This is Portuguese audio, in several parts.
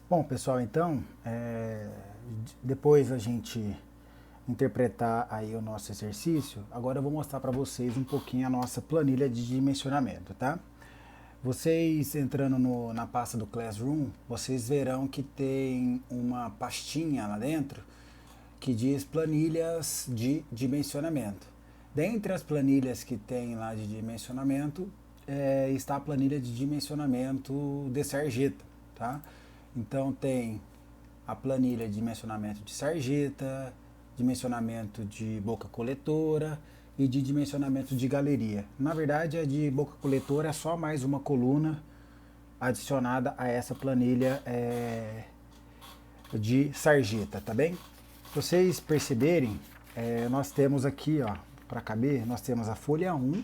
Bom, pessoal, então, depois a gente interpretar aí o nosso exercício, agora eu vou mostrar para vocês um pouquinho a nossa planilha de dimensionamento, tá? Vocês entrando na pasta do Classroom, vocês verão que tem uma pastinha lá dentro que diz planilhas de dimensionamento. Dentre as planilhas que tem lá de dimensionamento, está a planilha de dimensionamento de sarjeta, tá? Então tem a planilha de dimensionamento de sarjeta, dimensionamento de boca coletora e de dimensionamento de galeria. Na verdade, a de boca coletora é só mais uma coluna adicionada a essa planilha de sarjeta, tá bem? Pra vocês perceberem, nós temos aqui, ó, para caber, nós temos a folha 1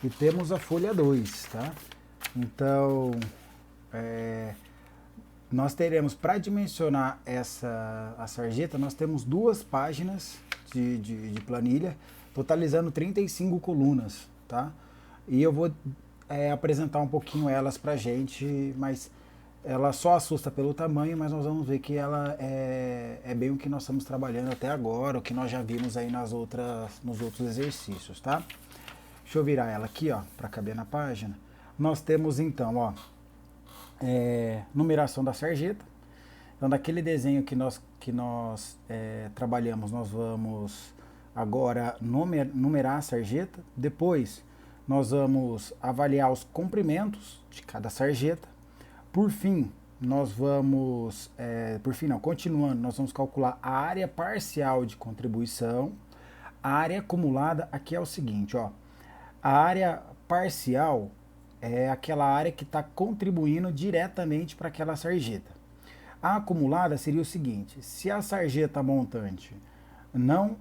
e temos a folha 2, tá? Então, nós teremos, para dimensionar a sarjeta, nós temos 2 páginas de planilha, totalizando 35 colunas, tá? E eu vou apresentar um pouquinho elas pra gente, mas ela só assusta pelo tamanho, mas nós vamos ver que ela é bem o que nós estamos trabalhando até agora, o que nós já vimos aí nos outros exercícios, tá? Deixa eu virar ela aqui, ó, para caber na página. Nós temos então, ó, numeração da sarjeta. Então, daquele desenho que nós trabalhamos, nós vamos agora numerar a sarjeta. Depois, nós vamos avaliar os comprimentos de cada sarjeta. Por fim, nós vamos, continuando, nós vamos calcular a área parcial de contribuição. A área acumulada aqui é o seguinte, ó, a área parcial é aquela área que está contribuindo diretamente para aquela sarjeta. A acumulada seria o seguinte: se a sarjeta montante não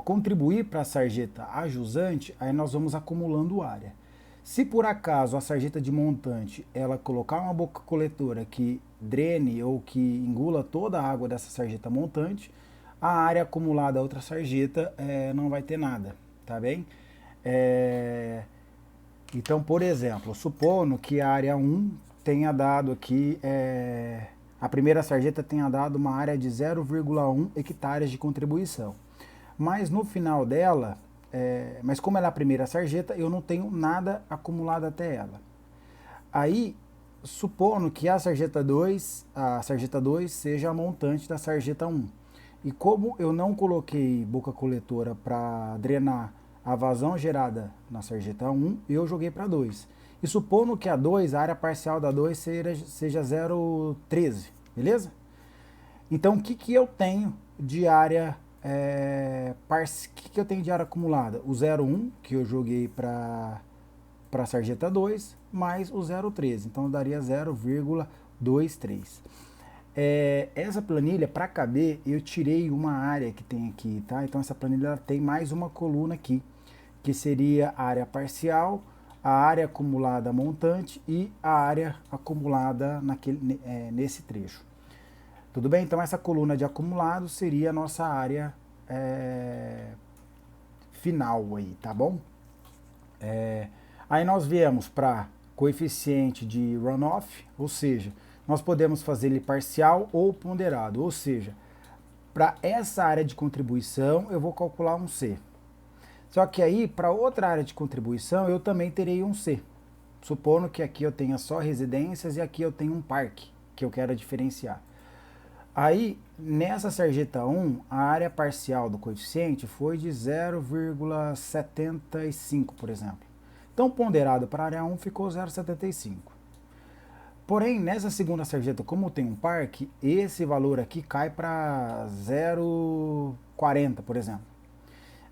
contribuir para a sarjeta ajusante, aí nós vamos acumulando área. Se por acaso a sarjeta de montante ela colocar uma boca coletora que drene ou que engula toda a água dessa sarjeta montante, a área acumulada a outra sarjeta não vai ter nada, tá bem? Então, por exemplo, supondo que a área 1 tenha dado aqui, a primeira sarjeta tenha dado uma área de 0,1 hectares de contribuição. Mas no final dela, mas como ela é a primeira sarjeta, eu não tenho nada acumulado até ela. Aí, supondo que a sarjeta 2 seja a montante da sarjeta 1. E como eu não coloquei boca coletora para drenar a vazão gerada na sarjeta 1, eu joguei para 2. E supondo que a 2, a área parcial da 2 seja 0,13, beleza? Então, o que eu tenho de área que eu tenho de área acumulada? O 0,1, que eu joguei para a sarjeta 2, mais o 0,13. Então, daria 0,23. Essa planilha, para caber, eu tirei uma área que tem aqui, tá? Então, essa planilha tem mais uma coluna aqui, que seria a área parcial, a área acumulada montante e a área acumulada nesse trecho. Tudo bem? Então, essa coluna de acumulado seria a nossa área final aí, tá bom? Aí nós viemos para coeficiente de runoff, ou seja, nós podemos fazer ele parcial ou ponderado, ou seja, para essa área de contribuição eu vou calcular um C. Só que aí, para outra área de contribuição, eu também terei um C. Supondo que aqui eu tenha só residências e aqui eu tenho um parque, que eu quero diferenciar. Aí, nessa sarjeta 1, a área parcial do coeficiente foi de 0,75, por exemplo. Então, ponderado para a área 1 ficou 0,75. Porém, nessa segunda sarjeta, como tem um parque, esse valor aqui cai para 0,40, por exemplo.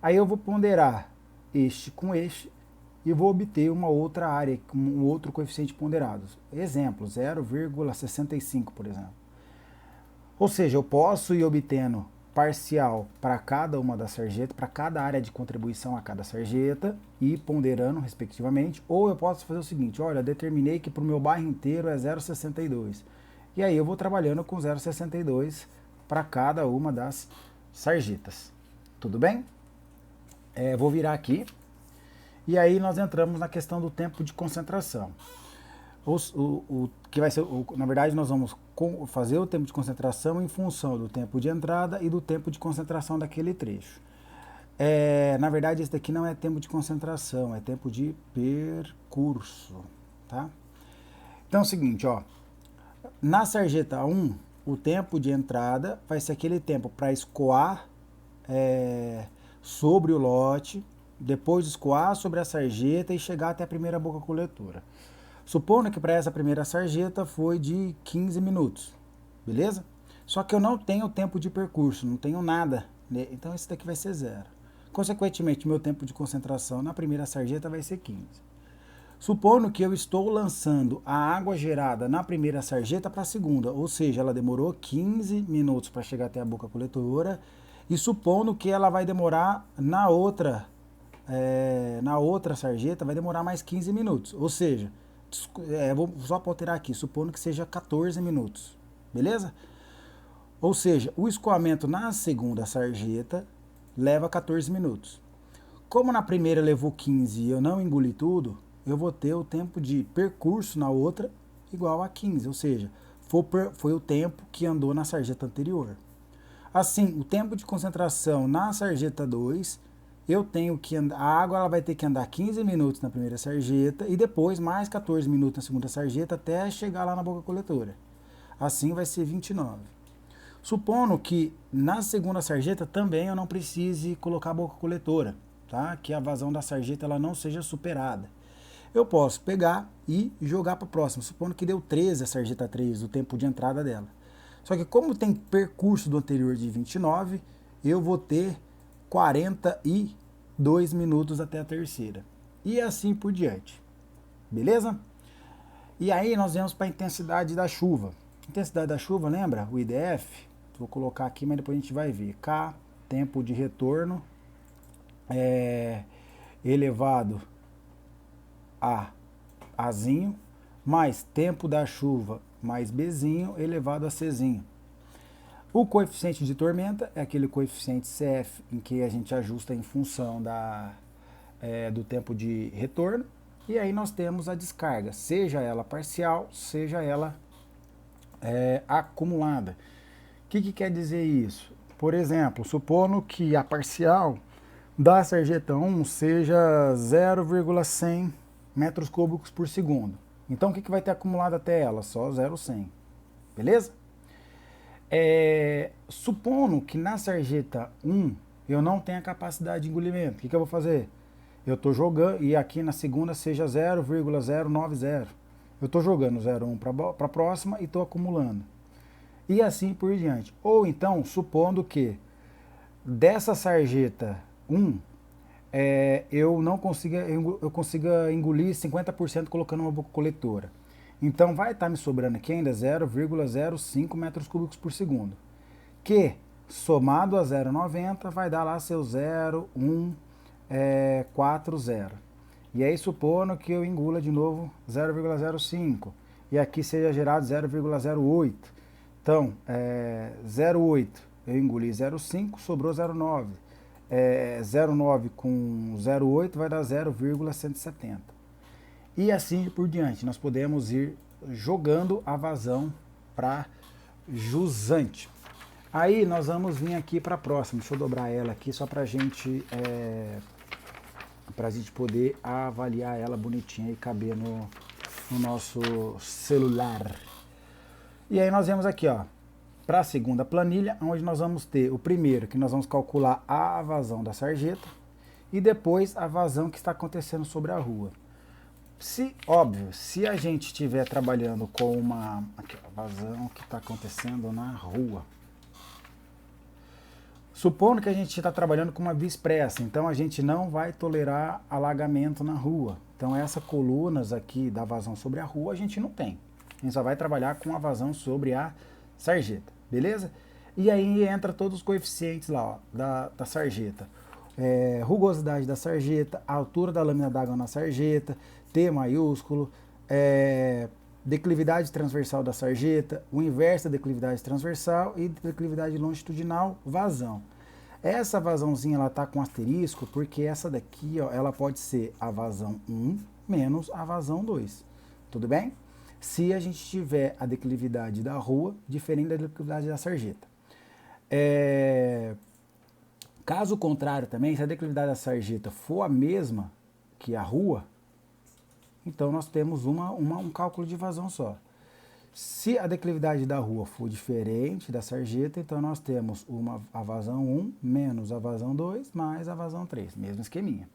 Aí eu vou ponderar este com este e vou obter uma outra área, um outro coeficiente ponderado. Exemplo, 0,65, por exemplo. Ou seja, eu posso ir obtendo parcial para cada uma das sarjetas, para cada área de contribuição a cada sarjeta e ponderando respectivamente, ou eu posso fazer o seguinte: olha, determinei que para o meu bairro inteiro é 0,62. E aí eu vou trabalhando com 0,62 para cada uma das sarjetas. Tudo bem? Vou virar aqui. E aí nós entramos na questão do tempo de concentração. que vai ser, na verdade, nós vamos fazer o tempo de concentração em função do tempo de entrada e do tempo de concentração daquele trecho. Na verdade, esse daqui não é tempo de concentração, é tempo de percurso, tá? Então é o seguinte, ó, na sarjeta 1, o tempo de entrada vai ser aquele tempo para escoar sobre o lote, depois escoar sobre a sarjeta e chegar até a primeira boca coletora. Supondo que para essa primeira sarjeta foi de 15 minutos, beleza? Só que eu não tenho tempo de percurso, não tenho nada, né? Então esse daqui vai ser 0. Consequentemente, meu tempo de concentração na primeira sarjeta vai ser 15. Supondo que eu estou lançando a água gerada na primeira sarjeta para a segunda, ou seja, ela demorou 15 minutos para chegar até a boca coletora, e supondo que ela vai demorar na outra sarjeta, vai demorar mais 15 minutos, ou seja, vou só para alterar aqui, supondo que seja 14 minutos, beleza? Ou seja, o escoamento na segunda sarjeta leva 14 minutos. Como na primeira levou 15 e eu não engoli tudo, eu vou ter o tempo de percurso na outra igual a 15, ou seja, foi o tempo que andou na sarjeta anterior. Assim, o tempo de concentração na sarjeta 2, eu tenho que andar, a água ela vai ter que andar 15 minutos na primeira sarjeta e depois mais 14 minutos na segunda sarjeta até chegar lá na boca coletora. Assim vai ser 29. Supondo que na segunda sarjeta também eu não precise colocar a boca coletora, tá? Que a vazão da sarjeta ela não seja superada. Eu posso pegar e jogar para a próxima, supondo que deu 13 a sarjeta 3, o tempo de entrada dela. Só que como tem percurso do anterior de 29, eu vou ter 42 minutos até a terceira. E assim por diante. Beleza? E aí nós vamos para a intensidade da chuva. Intensidade da chuva, lembra? O IDF. Vou colocar aqui, mas depois a gente vai ver. K, tempo de retorno, elevado a Azinho, mais tempo da chuva, mais Bzinho, elevado a Czinho. O coeficiente de tormenta é aquele coeficiente CF em que a gente ajusta em função do tempo de retorno. E aí nós temos a descarga, seja ela parcial, seja ela acumulada. O que quer dizer isso? Por exemplo, supondo que a parcial da sarjeta 1 seja 0,100 metros cúbicos por segundo. Então o que vai ter acumulado até ela? Só 0,100. Beleza? Supondo que na sarjeta 1 eu não tenha capacidade de engolimento, o que eu vou fazer? Eu estou jogando, e aqui na segunda seja 0,090. Eu estou jogando 0,1 para a próxima e estou acumulando. E assim por diante. Ou então, supondo que dessa sarjeta 1, eu consiga engolir 50% colocando uma boca coletora. Então vai estar me sobrando aqui ainda 0,05 metros cúbicos por segundo. Que, somado a 0,90, vai dar lá seu 0,140. E aí supondo que eu engula de novo 0,05. E aqui seja gerado 0,08. Então, 0,8 eu engoli 0,5, sobrou 0,9. 0,9 com 0,8 vai dar 0,170. E assim por diante. Nós podemos ir jogando a vazão para jusante. Aí nós vamos vir aqui para a próxima. Deixa eu dobrar ela aqui só para a gente poder avaliar ela bonitinha e caber no nosso celular. E aí nós vemos aqui, ó, para a segunda planilha, onde nós vamos ter o primeiro, que nós vamos calcular a vazão da sarjeta, e depois a vazão que está acontecendo sobre a rua. Óbvio, se a gente estiver trabalhando com aqui, a vazão que está acontecendo na rua. Supondo que a gente está trabalhando com uma via expressa, então a gente não vai tolerar alagamento na rua. Então essas colunas aqui da vazão sobre a rua a gente não tem. A gente só vai trabalhar com a vazão sobre a sarjeta, beleza? E aí entra todos os coeficientes lá, ó, da sarjeta. Rugosidade da sarjeta, a altura da lâmina d'água na sarjeta, T maiúsculo, declividade transversal da sarjeta, o inverso da declividade transversal e declividade longitudinal, vazão. Essa vazãozinha ela tá com asterisco porque essa daqui, ó, ela pode ser a vazão 1 menos a vazão 2. Tudo bem? se a gente tiver a declividade da rua diferente da declividade da sarjeta. Caso contrário também, se a declividade da sarjeta for a mesma que a rua, então nós temos um cálculo de vazão só. Se a declividade da rua for diferente da sarjeta, então nós temos a vazão 1 menos a vazão 2 mais a vazão 3, mesmo esqueminha.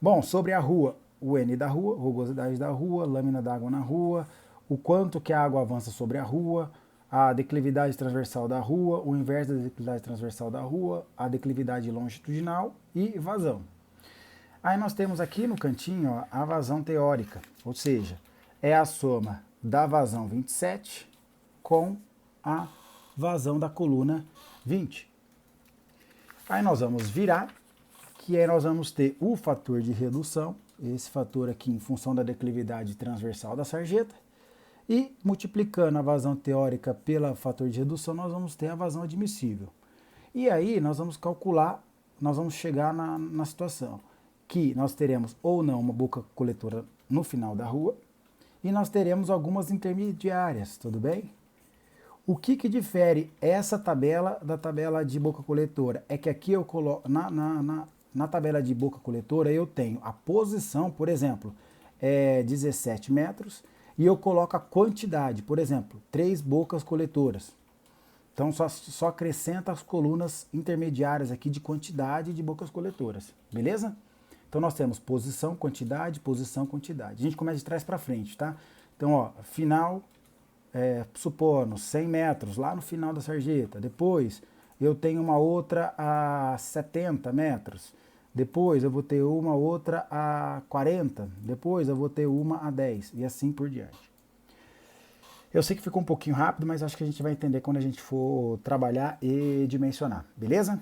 Bom, sobre a rua, o N da rua, rugosidade da rua, lâmina d'água na rua, o quanto que a água avança sobre a rua, a declividade transversal da rua, o inverso da declividade transversal da rua, a declividade longitudinal e vazão. Aí nós temos aqui no cantinho, ó, a vazão teórica, ou seja, é a soma da vazão 27 com a vazão da coluna 20. Aí nós vamos virar, que aí nós vamos ter o fator de redução, esse fator aqui em função da declividade transversal da sarjeta, e multiplicando a vazão teórica pelo fator de redução, nós vamos ter a vazão admissível. E aí nós vamos calcular, nós vamos chegar na situação que nós teremos ou não uma boca coletora no final da rua, e nós teremos algumas intermediárias, tudo bem? O que difere essa tabela da tabela de boca coletora? É que aqui eu coloco, na tabela de boca coletora eu tenho a posição, por exemplo, 17 metros, e eu coloco a quantidade, por exemplo, 3 bocas coletoras. Então só acrescenta as colunas intermediárias aqui de quantidade de bocas coletoras, beleza? Então nós temos posição, quantidade. A gente começa de trás para frente, tá? Então, ó, final, supondo 100 metros, lá no final da sarjeta. Depois eu tenho uma outra a 70 metros. Depois eu vou ter uma outra a 40. Depois eu vou ter uma a 10. E assim por diante. Eu sei que ficou um pouquinho rápido, mas acho que a gente vai entender quando a gente for trabalhar e dimensionar, beleza?